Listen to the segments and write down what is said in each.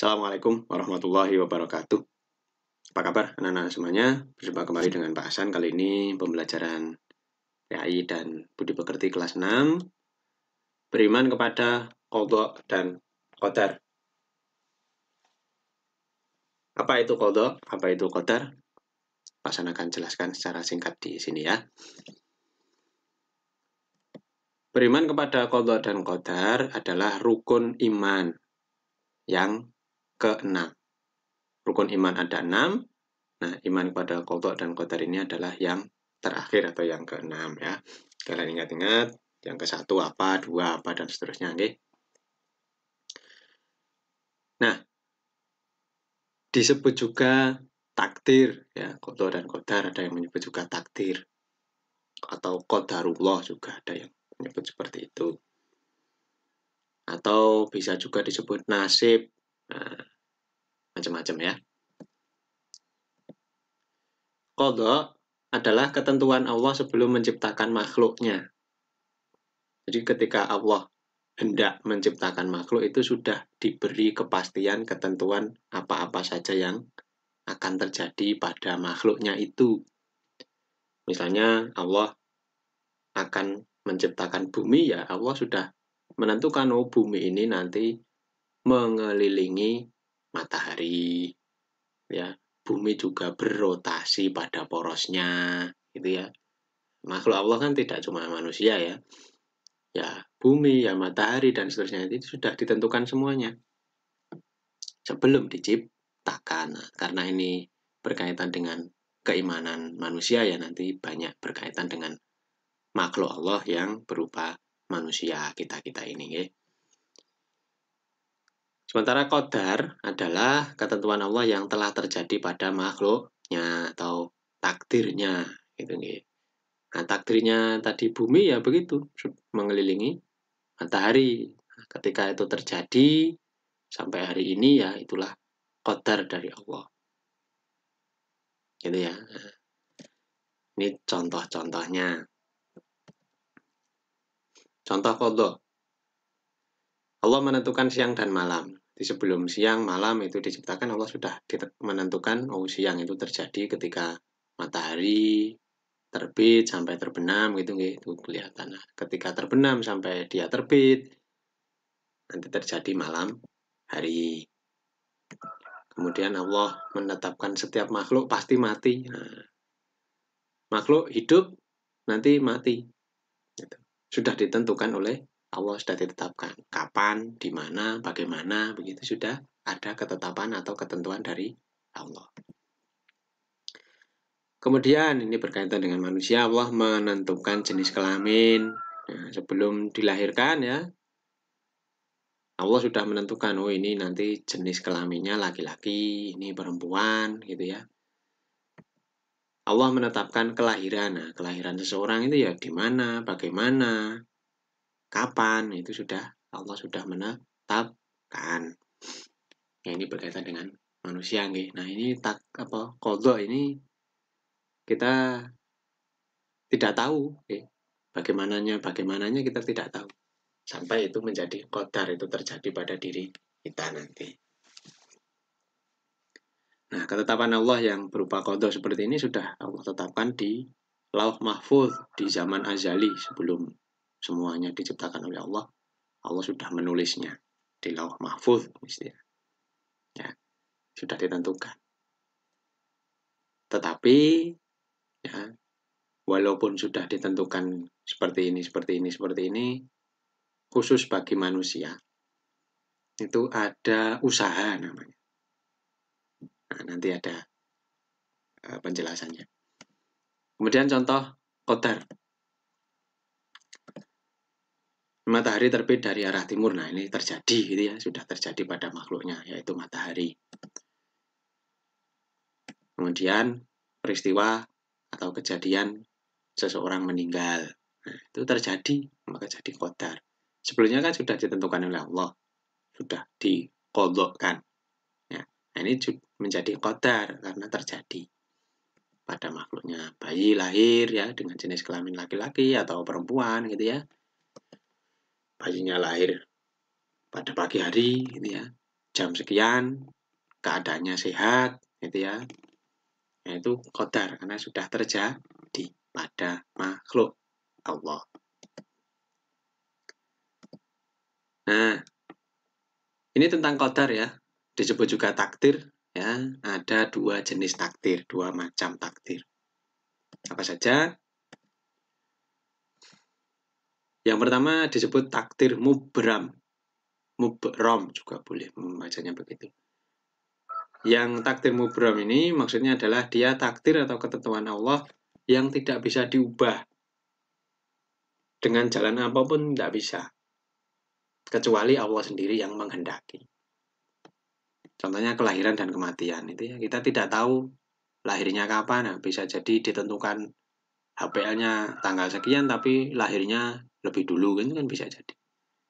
Assalamualaikum warahmatullahi wabarakatuh. Apa kabar anak-anak semuanya? Berjumpa kembali dengan Pak Hasan. Kali ini pembelajaran PAI dan Budi Pekerti kelas 6. Beriman kepada qadha dan qadar. Apa itu qadha? Apa itu qadar? Pak Hasan akan jelaskan secara singkat di sini ya. Beriman kepada qadha dan qadar adalah rukun iman yang ke-6. Rukun iman ada 6. Nah, iman kepada qadha dan qadar ini adalah yang terakhir atau yang ke-6 ya. Kalian ingat-ingat yang ke-1 apa, 2 apa, dan seterusnya. Okay? Nah, disebut juga takdir ya, qadha dan qadar ada yang menyebut juga takdir atau qadarullah juga ada yang menyebut seperti itu. Atau bisa juga disebut nasib. Nah, macam-macam ya. Qadha adalah ketentuan Allah sebelum menciptakan makhluknya. Jadi ketika Allah hendak menciptakan makhluk itu sudah diberi kepastian ketentuan apa-apa saja yang akan terjadi pada makhluknya itu. Misalnya Allah akan menciptakan bumi, ya Allah sudah menentukan bumi ini nanti mengelilingi matahari, ya bumi juga berrotasi pada porosnya, gitu ya. Makhluk Allah kan tidak cuma manusia ya bumi, ya matahari, dan seterusnya itu sudah ditentukan semuanya sebelum diciptakan. Nah, karena ini berkaitan dengan keimanan manusia ya, nanti banyak berkaitan dengan makhluk Allah yang berupa manusia kita-kita ini ya. Sementara qadar adalah ketentuan Allah yang telah terjadi pada makhluknya atau takdirnya gitu nih. Nah, takdirnya tadi bumi ya begitu, mengelilingi matahari. Nah, ketika itu terjadi sampai hari ini ya itulah qadar dari Allah. Gitu ya. Nah, ini contoh-contohnya. Contoh qadha. Allah menentukan siang dan malam. Di sebelum siang malam itu diciptakan, Allah sudah menentukan siang itu terjadi ketika matahari terbit sampai terbenam gitu kelihatan. Nah, ketika terbenam sampai dia terbit nanti terjadi malam hari. Kemudian Allah menetapkan setiap makhluk pasti mati. Nah, makhluk hidup nanti mati. Gitu. Sudah ditentukan oleh Allah, sudah ditetapkan kapan, di mana, bagaimana, begitu sudah ada ketetapan atau ketentuan dari Allah. Kemudian ini berkaitan dengan manusia, Allah menentukan jenis kelamin. Nah, sebelum dilahirkan ya, Allah sudah menentukan, ini nanti jenis kelaminnya laki-laki, ini perempuan, gitu ya. Allah menetapkan kelahiran. Nah, kelahiran seseorang itu ya di mana, bagaimana, kapan, itu sudah Allah sudah menetapkan. Ya, ini berkaitan dengan manusia nggih. Nah, ini qadha ini kita tidak tahu bagaimananya kita tidak tahu. Sampai itu menjadi qadar, itu terjadi pada diri kita nanti. Nah, ketetapan Allah yang berupa qadha seperti ini sudah Allah tetapkan di Lauh Mahfuz di zaman azali sebelum semuanya diciptakan oleh Allah. Allah sudah menulisnya di Lauh Mahfuz, ya, sudah ditentukan. Tetapi ya, walaupun sudah ditentukan seperti ini, khusus bagi manusia itu ada usaha namanya. Nah, nanti ada penjelasannya. Kemudian contoh qadar. Matahari terbit dari arah timur. Nah, ini terjadi gitu ya, sudah terjadi pada makhluknya yaitu matahari. Kemudian peristiwa atau kejadian seseorang meninggal. Nah, itu terjadi, maka jadi qadar. Sebelumnya kan sudah ditentukan oleh Allah, sudah diqadhakan. Ya, nah ini menjadi qadar karena terjadi pada makhluknya. Bayi lahir ya dengan jenis kelamin laki-laki atau perempuan gitu ya. Bayinya lahir pada pagi hari gitu ya. jam sekian keadaannya sehat, gitu ya. Nah, itu qadar karena sudah terjadi pada makhluk Allah. Nah, ini tentang qadar ya. Disebut juga takdir ya. Ada 2 jenis takdir, 2 macam takdir. Apa saja? Yang pertama disebut takdir mubram. Mubram juga boleh membacanya begitu. Yang takdir mubram ini maksudnya adalah dia takdir atau ketentuan Allah yang tidak bisa diubah. Dengan jalan apapun tidak bisa. Kecuali Allah sendiri yang menghendaki. Contohnya kelahiran dan kematian itu ya. Kita tidak tahu lahirnya kapan. Nah, bisa jadi ditentukan HPL-nya tanggal sekian tapi lahirnya lebih dulu kan bisa jadi.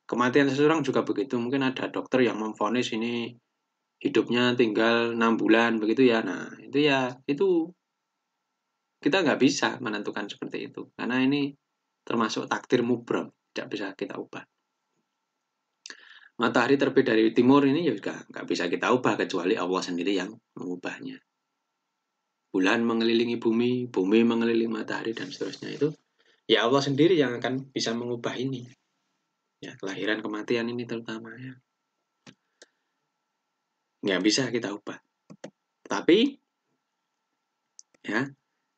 Kematian seseorang juga begitu. Mungkin ada dokter yang memvonis ini hidupnya tinggal 6 bulan begitu ya. Nah, itu kita nggak bisa menentukan seperti itu. Karena ini termasuk takdir mubram, tidak bisa kita ubah. Matahari terbit dari timur ini juga nggak bisa kita ubah kecuali Allah sendiri yang mengubahnya. Bulan mengelilingi bumi, bumi mengelilingi matahari dan seterusnya itu ya Allah sendiri yang akan bisa mengubah ini. Ya, kelahiran kematian ini terutama ya. Nggak bisa kita ubah. Tapi ya,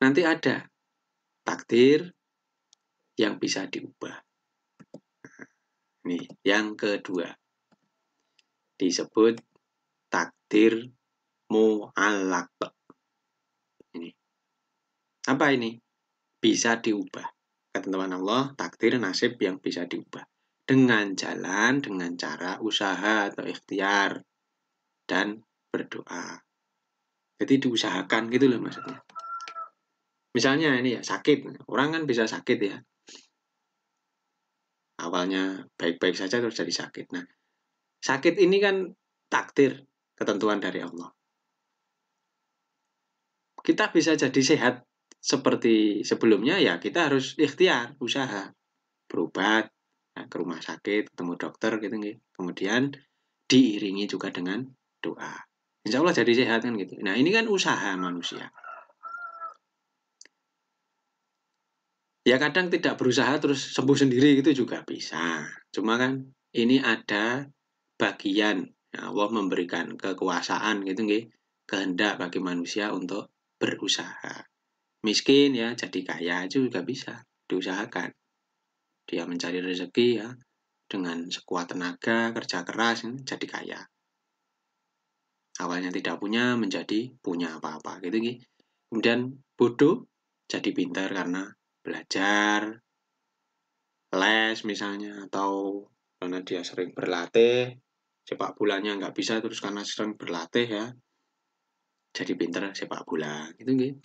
nanti ada takdir yang bisa diubah. Nih, yang kedua disebut takdir mu'allaq. Ini. Apa ini? Bisa diubah. Ketentuan Allah, takdir nasib yang bisa diubah. Dengan jalan, dengan cara usaha atau ikhtiar dan berdoa. Jadi diusahakan gitu loh maksudnya. Misalnya ini ya sakit. Orang kan bisa sakit ya. Awalnya baik-baik saja terus jadi sakit. Nah, sakit ini kan takdir, ketentuan dari Allah. Kita bisa jadi sehat seperti sebelumnya ya kita harus ikhtiar, usaha, berobat, ke rumah sakit, ketemu dokter gitu nih. Kemudian diiringi juga dengan doa. Insya Allah jadi sehat kan gitu. Nah, ini kan usaha manusia. Ya kadang tidak berusaha terus sembuh sendiri gitu juga bisa. Cuma kan ini ada bagian ya Allah memberikan kekuasaan gitu nggih, kehendak bagi manusia untuk berusaha. Miskin ya jadi kaya juga bisa diusahakan. Dia mencari rezeki ya dengan sekuat tenaga, kerja keras jadi kaya. Awalnya tidak punya menjadi punya apa-apa gitu nggih. Kemudian bodoh jadi pintar karena belajar, les misalnya, atau karena dia sering berlatih, sepak bolanya nggak bisa terus karena sering berlatih ya, jadi pinter sepak bola gitu gitu.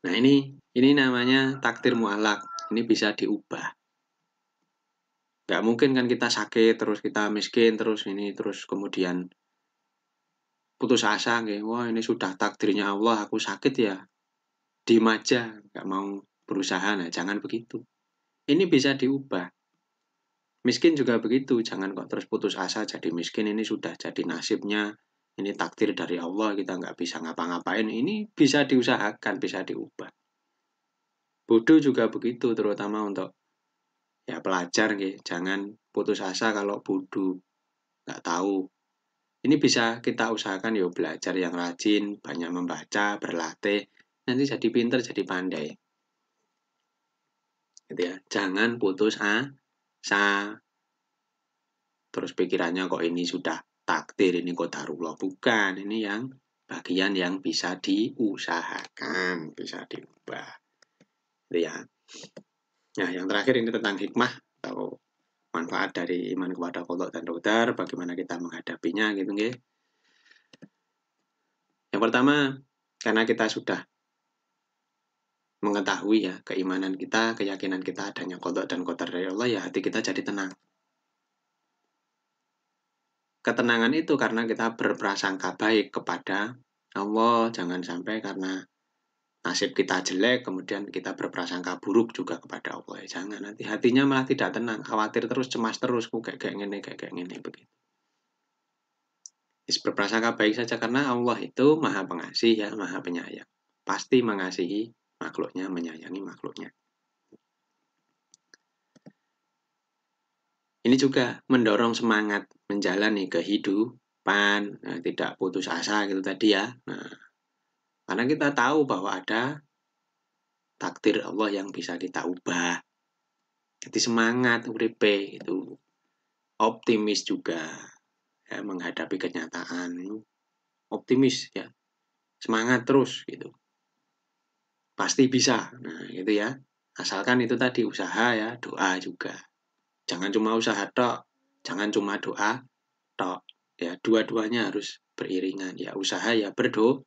Nah ini namanya takdir mu'allaq, ini bisa diubah. Nggak mungkin kan kita sakit terus kita miskin terus ini terus kemudian putus asa gitu. Wah ini sudah takdirnya Allah aku sakit ya, diem aja nggak mau berusaha. Nah jangan begitu, ini bisa diubah. Miskin juga begitu, jangan kok terus putus asa jadi miskin, ini sudah jadi nasibnya, ini takdir dari Allah, kita nggak bisa ngapa-ngapain, ini bisa diusahakan, bisa diubah. Bodoh juga begitu, terutama untuk ya pelajar, jangan putus asa kalau bodoh, nggak tahu. Ini bisa kita usahakan ya belajar yang rajin, banyak membaca, berlatih, nanti jadi pinter, jadi pandai. Gitu ya. Jangan putus asa. Terus pikirannya kok ini sudah takdir, ini qadarullah. Bukan, ini yang bagian yang bisa diusahakan, bisa diubah. Itu ya. Nah, yang terakhir ini tentang hikmah atau manfaat dari iman kepada qada dan qadar, bagaimana kita menghadapinya gitu nggih. Yang pertama, karena kita sudah mengetahui ya keimanan kita, keyakinan kita adanya qada dan qadar dari Allah, ya hati kita jadi tenang. Ketenangan itu karena kita berprasangka baik kepada Allah, jangan sampai karena nasib kita jelek kemudian kita berprasangka buruk juga kepada Allah. Jangan, nanti hatinya malah tidak tenang, khawatir terus, cemas terus, kayak gini begitu. berprasangka baik saja karena Allah itu Maha Pengasih ya, Maha Penyayang. Pasti mengasihi makhluknya, menyayangi makhluknya. Ini juga mendorong semangat menjalani kehidupan, tidak putus asa gitu tadi ya. Nah, karena kita tahu bahwa ada takdir Allah yang bisa kita ubah. Jadi semangat uripe itu, optimis juga ya, menghadapi kenyataan, optimis ya, semangat terus gitu. Pasti bisa. Nah, gitu ya. Asalkan itu tadi usaha ya, doa juga. Jangan cuma usaha tok, jangan cuma doa tok. Ya, dua-duanya harus beriringan. Ya, usaha ya berdoa.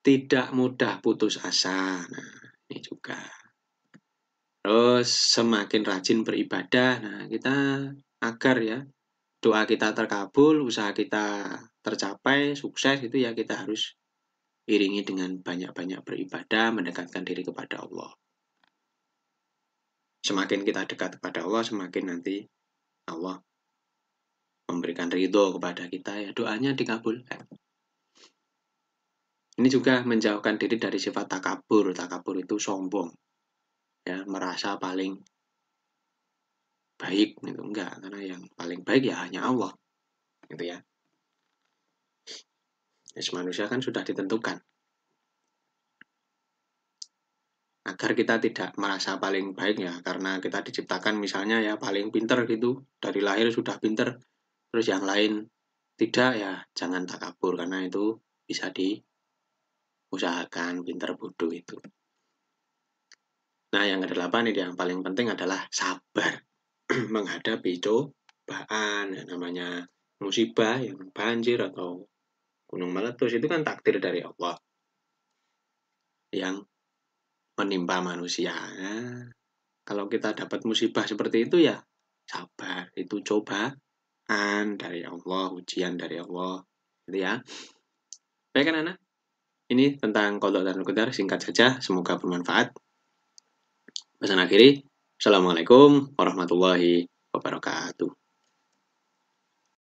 Tidak mudah putus asa. Nah, ini juga. Terus semakin rajin beribadah. Nah, kita agar ya doa kita terkabul, usaha kita tercapai, sukses itu ya kita harus iringi dengan banyak-banyak beribadah, mendekatkan diri kepada Allah. Semakin kita dekat kepada Allah, semakin nanti Allah memberikan ridho kepada kita, ya doanya dikabulkan. Ini juga menjauhkan diri dari sifat takabur. Takabur itu sombong, ya merasa paling baik, itu enggak, karena yang paling baik ya hanya Allah, gitu ya. Manusia kan sudah ditentukan. Agar kita tidak merasa paling baik ya, karena kita diciptakan misalnya ya paling pinter gitu, dari lahir sudah pinter, terus yang lain tidak ya, jangan takabur, karena itu bisa diusahakan, pinter bodoh itu. Nah, yang ke-8 ini yang paling penting adalah sabar menghadapi cobaan, ya, namanya musibah, yang banjir atau gunung meletus itu kan takdir dari Allah yang menimpa manusia. Nah, kalau kita dapat musibah seperti itu ya sabar, itu cobaan dari Allah, ujian dari Allah, gitu ya. Baik kan anak? Ini tentang qada dan qadar, singkat saja, semoga bermanfaat. Pesan akhiri, Assalamualaikum warahmatullahi wabarakatuh.